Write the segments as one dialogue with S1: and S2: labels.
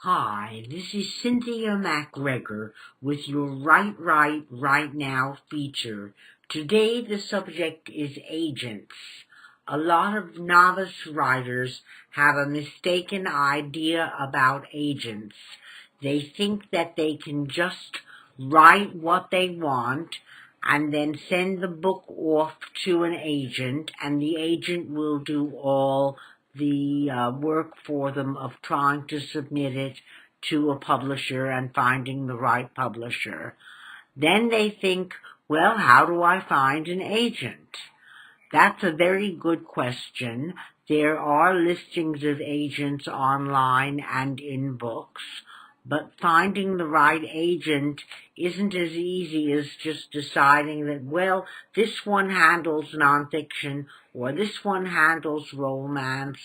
S1: Hi, this is Cynthia MacGregor with your Right Now feature. Today the subject is agents. A lot of novice writers have a mistaken idea about agents. They think that they can just write what they want and then send the book off to an agent, and the agent will do all the work for them of trying to submit it to a publisher and finding the right publisher. Then they think, well, how do I find an agent? That's a very good question. There are listings of agents online and in books, but finding the right agent isn't as easy as just deciding that, well, this one handles nonfiction, or this one handles romance,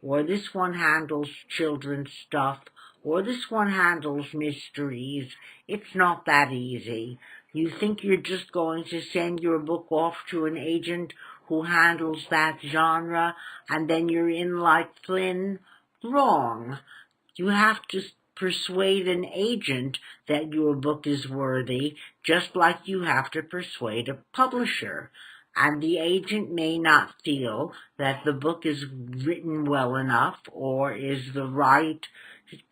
S1: or this one handles children's stuff, or this one handles mysteries. It's not that easy. You think you're just going to send your book off to an agent who handles that genre, and then you're in like Flynn? Wrong. You have to persuade an agent that your book is worthy, just like you have to persuade a publisher. And the agent may not feel that the book is written well enough or is the right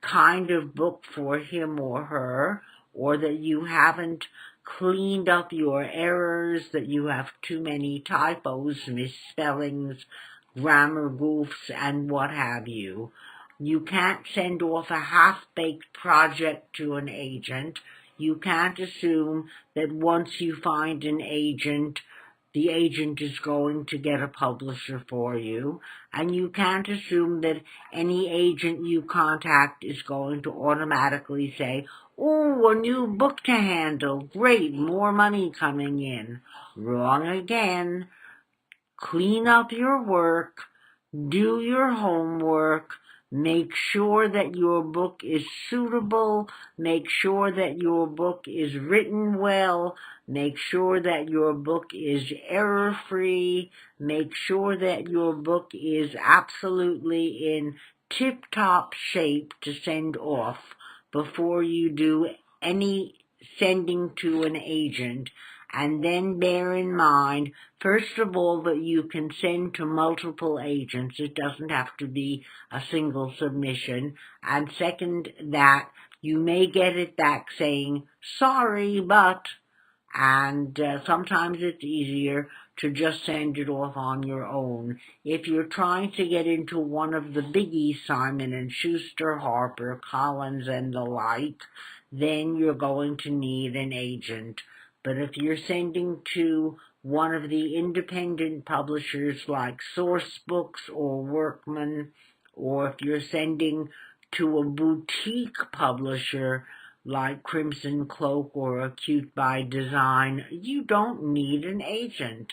S1: kind of book for him or her, or that you haven't cleaned up your errors, that you have too many typos, misspellings, grammar goofs, and what have you. You can't send off a half-baked project to an agent. You can't assume that once you find an agent, the agent is going to get a publisher for you. And you can't assume that any agent you contact is going to automatically say, "Oh, a new book to handle. Great, more money coming in." Wrong again. Clean up your work. Do your homework. Make sure that your book is suitable. Make sure that your book is written well. Make sure that your book is error-free. Make sure that your book is absolutely in tip-top shape to send off before you do any sending to an agent. And then bear in mind, first of all, that you can send to multiple agents. It doesn't have to be a single submission. And second, that you may get it back saying, "Sorry, but," and sometimes it's easier to just send it off on your own. If you're trying to get into one of the biggies, Simon & Schuster, Harper, Collins, and the like, then you're going to need an agent. But if you're sending to one of the independent publishers like Source Books or Workman, or if you're sending to a boutique publisher like Crimson Cloak or Acute by Design, you don't need an agent.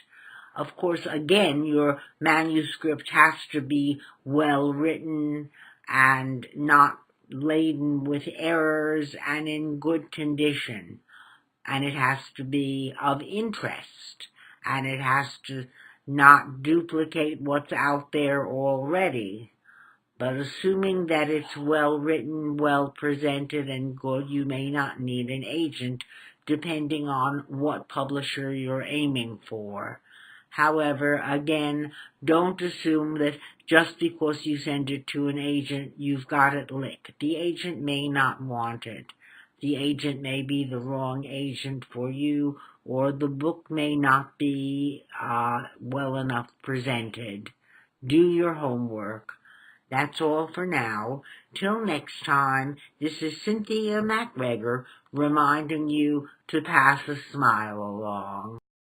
S1: Of course, again, your manuscript has to be well written and not laden with errors and in good condition. And it has to be of interest, and it has to not duplicate what's out there already. But assuming that it's well written, well presented, and good, you may not need an agent, depending on what publisher you're aiming for. However, again, don't assume that just because you send it to an agent, you've got it licked. The agent may not want it. The agent may be the wrong agent for you, or the book may not be well enough presented. Do your homework. That's all for now. Till next time, this is Cynthia MacGregor reminding you to pass a smile along.